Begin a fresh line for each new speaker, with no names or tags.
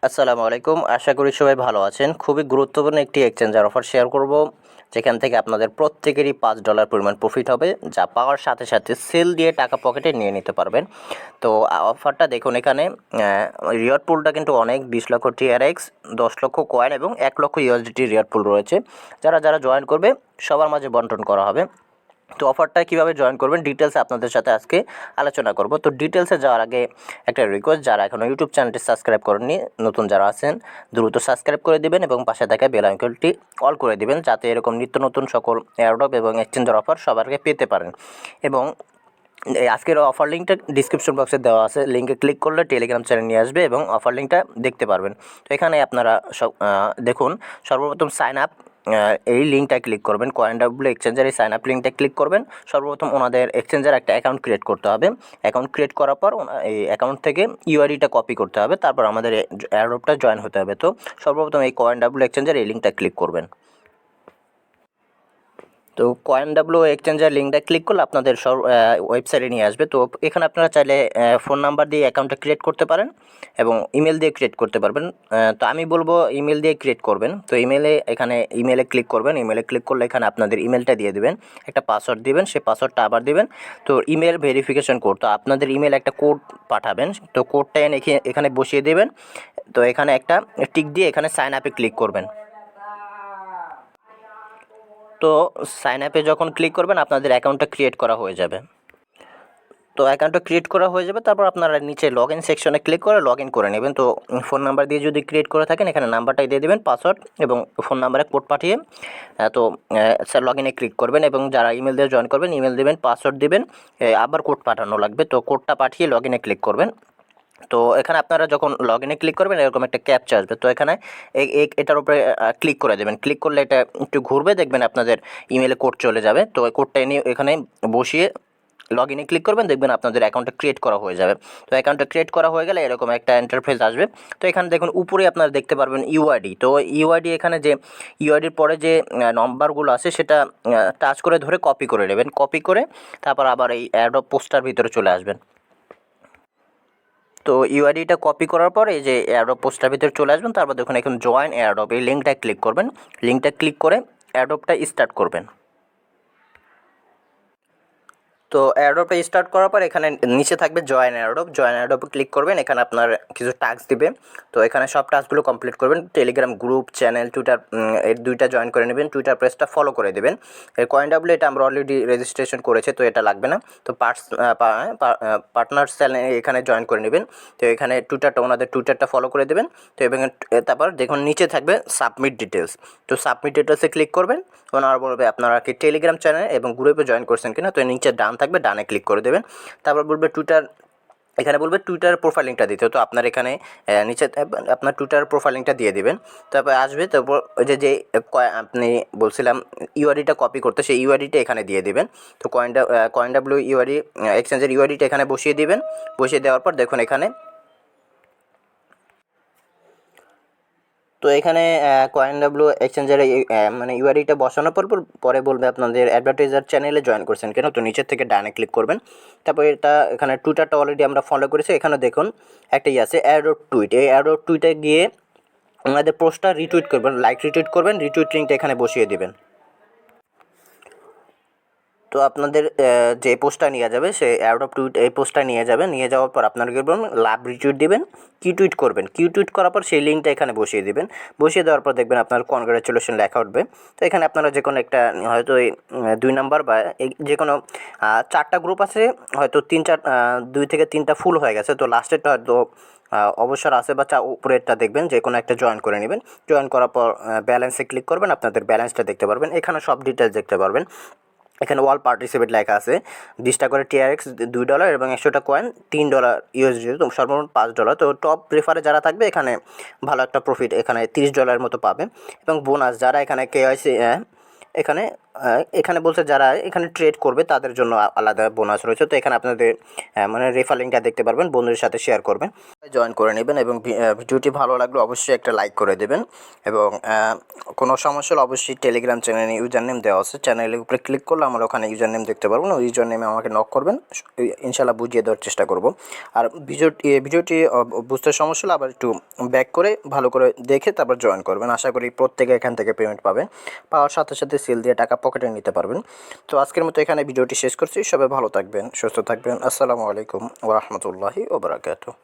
আসসালামু আলাইকুম। আশা করি সবাই ভালো আছেন। খুবই গুরুত্বপূর্ণ একটি এক্সচেঞ্জার অফার শেয়ার করব, যেখান থেকে আপনাদের প্রত্যেকেরই $5 পরিমাণ প্রফিট হবে, যা পাওয়ার সাথে সাথে সেল দিয়ে টাকা পকেটে নিয়ে নিতে পারবেন। তো অফারটা দেখুন, এখানে রিওয়ার্ড পুলটা কিন্তু অনেক, 20 লক্ষ TRX, 10 লক্ষ কয়েন এবং 1 লক্ষ USDT রিওয়ার্ড পুল রয়েছে। যারা যারা জয়েন করবে সবার মাঝে বন্টন করা হবে। তো অফারটা কীভাবে জয়েন করবেন ডিটেলসে আপনাদের সাথে আজকে আলোচনা করব। তো ডিটেলসে যাওয়ার আগে একটা রিকোয়েস্ট, যারা এখনও ইউটিউব চ্যানেলটি সাবস্ক্রাইব করেননি, নতুন যারা আছেন দ্রুত সাবস্ক্রাইব করে দিবেন এবং পাশে থাকা বেল আইকনটি অল করে দিবেন, যাতে এরকম নিত্য নতুন সকল এয়ারড্রপ এবং এক্সচেঞ্জের অফার সবার আগে পেতে পারেন। এবং এই আজকের অফার লিঙ্কটা ডিসক্রিপশন বক্সে দেওয়া আছে, লিঙ্কে ক্লিক করলে টেলিগ্রাম চ্যানেল নিয়ে আসবে এবং অফার লিঙ্কটা দেখতে পারবেন। তো এখানে আপনারা সব দেখুন, সর্বপ্রথম সাইন আপ, এই লিঙ্কটা ক্লিক করবেন। CoinW এক্সচেঞ্জের এই সাইন আপ লিঙ্কটা ক্লিক করবেন। সর্বপ্রথম ওনাদের এক্সচেঞ্জের একটা অ্যাকাউন্ট ক্রিয়েট করতে হবে। অ্যাকাউন্ট ক্রিয়েট করার পর এই অ্যাকাউন্ট থেকে ইউআইডিটা কপি করতে হবে, তারপর আমাদের এয়ারড্রপটা জয়েন হতে হবে। তো সর্বপ্রথম এই CoinW এক্সচেঞ্জের এই লিঙ্কটা ক্লিক করবেন। তো CoinW এক্সচেঞ্জের লিঙ্কটা ক্লিক করলে আপনাদের সব ওয়েবসাইটে নিয়ে আসবে। তো এখানে আপনারা চাইলে ফোন নাম্বার দিয়ে অ্যাকাউন্টটা ক্রিয়েট করতে পারেন এবং ইমেল দিয়ে ক্রিয়েট করতে পারবেন। তো আমি বলবো ইমেল দিয়ে ক্রিয়েট করবেন। তো ইমেলে ক্লিক করবেন। ইমেলে ক্লিক করলে এখানে আপনাদের ইমেলটা দিয়ে দেবেন, একটা পাসওয়ার্ড দিবেন, সেই পাসওয়ার্ডটা আবার দিবেন। তো ইমেল ভেরিফিকেশন কোড, তো আপনাদের ইমেল একটা কোড পাঠাবেন, তো কোডটা এনে এখানে বসিয়ে দেবেন। তো এখানে একটা টিক দিয়ে এখানে সাইন আপে ক্লিক করবেন। তো সাইন আপে যখন ক্লিক করবেন আপনাদের অ্যাকাউন্টটা ক্রিয়েট করা হয়ে যাবে। তো অ্যাকাউন্টটা ক্রিয়েট করা হয়ে যাবে, তারপর আপনারা নিচে লগ ইন সেকশনে ক্লিক করে লগ ইন করে নেবেন। তো ফোন নাম্বার দিয়ে যদি ক্রিয়েট করে থাকেন, এখানে নাম্বারটাই দিয়ে দেবেন, পাসওয়ার্ড এবং ফোন নাম্বারে কোড পাঠিয়ে তো স্যার লগ ইনে ক্লিক করবেন। এবং যারা ইমেল দিয়ে জয়েন করবেন, ইমেল দেবেন, পাসওয়ার্ড দিবেন, আবার কোড পাঠানো লাগবে। তো কোডটা পাঠিয়ে লগ ইনে ক্লিক করবেন। তো এখানে আপনারা যখন লগ ইনে ক্লিক করবেন, এরকম একটা ক্যাপচা আসবে। তো এখানে এটার উপরে ক্লিক করে দেবেন। ক্লিক করলে এটা একটু ঘুরবে, দেখবেন আপনাদের ইমেলে কোড চলে যাবে। তো ওই কোডটা এনে এখানে বসিয়ে লগ ইনে ক্লিক করবেন, দেখবেন আপনাদের অ্যাকাউন্টটা ক্রিয়েট করা হয়ে যাবে। তো অ্যাকাউন্টটা ক্রিয়েট করা হয়ে গেলে এরকম একটা ইন্টারফেস আসবে। তো এখানে দেখুন উপরে আপনারা দেখতে পারবেন ইউআইডি। তো ইউআইডি, এখানে যে ইউআইডির পরে যে নম্বরগুলো আছে সেটা টাচ করে ধরে কপি করে নেবেন। কপি করে তারপর আবার এই অ্যাড্রপ পোস্টার ভিতরে চলে আসবেন। তো ইউআইডিটা কপি করার পর এই যে এয়ারড্রপ পোস্টার ভিতরে চলে আসবেন। তারপর দেখুন এখন জয়েন এয়ারড্রপ, এই লিঙ্কটায় ক্লিক করবেন। লিঙ্কটা ক্লিক করে এয়ারড্রপটা স্টার্ট করবেন। তো এয়ারড্রপটা স্টার্ট করার পর এখানে নিচে থাকবে জয়েন এয়ারড্রপ। জয়েন এয়ারড্রপে ক্লিক করবেন। এখানে আপনার কিছু টাস্ক দিবে, তো এখানে সব টাস্কগুলো কমপ্লিট করবেন। টেলিগ্রাম গ্রুপ, চ্যানেল, টুইটার, এর দুইটা জয়েন করে নেবেন। টুইটার পেজটা ফলো করে দেবেন। এর CoinW এটা আমরা অলরেডি রেজিস্ট্রেশন করেছে, তো এটা লাগবে না। তো পার্টনার চ্যানেল এখানে জয়েন করে নেবেন। তো এখানে টুইটারটা, ওনাদের টুইটারটা ফলো করে দেবেন। তো এবং তারপর দেখুন নিচে থাকবে সাবমিট ডিটেলস। তো সাবমিট ডিটেলসে ক্লিক করবেন। ওনারা বলবে আপনারা কি টেলিগ্রাম চ্যানেল এবং গ্রুপে জয়েন করছেন কিনা। তো নিচে ডান থাকবে, ডানে ক্লিক করে দেবেন। তারপর বলবে টুইটার, এখানে বলবে টুইটার প্রোফাইল লিঙ্কটা দিতে। তো আপনার এখানে নিচে আপনার টুইটার প্রোফাইল লিঙ্কটা দিয়ে দেবেন। তারপর আসবে, তারপর ওই যে আপনি বলছিলাম ইউআইডিটা কপি করতে, সেই ইউআইডিটা এখানে দিয়ে দেবেন। তো CoinW ইউআইডি, এক্সচেঞ্জের ইউআইডিটা এখানে বসিয়ে দিবেন। বসিয়ে দেওয়ার পর দেখুন এখানে, তো এখানে CoinW এক্সচেঞ্জের মানে ইউআইডিটা বসানোর পরে বলবে আপনাদের অ্যাডভার্টাইজার চ্যানেলে জয়েন করছেন কেন। তো নিচের থেকে ডানে ক্লিক করবেন। তারপর এটা এখানে টুইটারটা অলরেডি আমরা ফলো করেছি। এখানে দেখুন একটা আছে অ্যাড্রপ টুইট। এই অ্যাড্রপ টুইটে গিয়ে আমাদের পোস্টটা রিটুইট করবেন, লাইক রিটুইট করবেন, রিটুইট লিঙ্কটা এখানে বসিয়ে দেবেন। তো আপনাদের যে পোস্টটা নিয়ে যাবে, সেই অ্যাড্রপ টুইট এই পোস্টটা নিয়ে যাবে। নিয়ে যাওয়ার পর আপনারা কি করবেন, লাভ রিটুইট দিবেন, কি টুইট করবেন। কি টুইট করার পর সেই লিঙ্কটা এখানে বসিয়ে দিবেন। বসিয়ে দেওয়ার পর দেখবেন আপনার কনগ্রাচুলেশন লেখা উঠবে। তো এখানে আপনারা যে কোনো একটা, হয়তো এই 2 নাম্বার বা এই যে কোনো 4টা গ্রুপ আছে, হয়তো 2 থেকে 3টা ফুল হয়ে গেছে। তো লাস্টেরটা হয়তো অবসর আছে বা উপরেরটা দেখবেন, যে কোনো একটা জয়েন করে নেবেন। জয়েন করার পর ব্যালেন্সে ক্লিক করবেন, আপনাদের ব্যালেন্সটা দেখতে পারবেন। এখানে সব ডিটেলস দেখতে পারবেন। এখানে অল পার্টিসিপেট লেখা আছে। 20টা করে TRX $2 এবং 100টা কয়েন $3 USD, তো সর্বমোট $5। তো টপ প্রেফারে যারা থাকবে এখানে ভালো একটা প্রফিট, এখানে $30 মতো পাবে। এবং বোনাস যারা এখানে KYC, এখানে এখানে বলছে যারা এখানে ট্রেড করবে তাদের জন্য আলাদা বোনাস রয়েছে। তো এখানে আপনাদের মানে রেফার লিঙ্কটা দেখতে পারবেন, বন্ধুদের সাথে শেয়ার করবেন। জয়েন করে নেবেন এবং ভিডিওটি ভালো লাগলে অবশ্যই একটা লাইক করে দেবেন এবং কোনো সমস্যা হলে অবশ্যই টেলিগ্রাম চ্যানেলে ইউজার নেম দেওয়া আছে, চ্যানেলের উপরে ক্লিক করলে আমরা ওখানে ইউজার নেম দেখতে পারবো না, ওই ইউজার নেমে আমাকে নক করবেন, ইনশাল্লাহ বুঝিয়ে দেওয়ার চেষ্টা করব। আর ভিডিওটি বুঝতে সমস্যা হলে আবার একটু ব্যাক করে ভালো করে দেখে তারপর জয়েন করবেন। আশা করি প্রত্যেকে এখান থেকে পেমেন্ট পাবেন, পাওয়ার সাথে সাথে সেল দিয়ে টাকা পকেটে নিতে পারবেন। তো আজকের মতো এখানে ভিডিওটি শেষ করছি। সবাই ভালো থাকবেন, সুস্থ থাকবেন। আসসালামু আলাইকুম ওয়া রাহমাতুল্লাহি ওয়া বারাকাতুহু।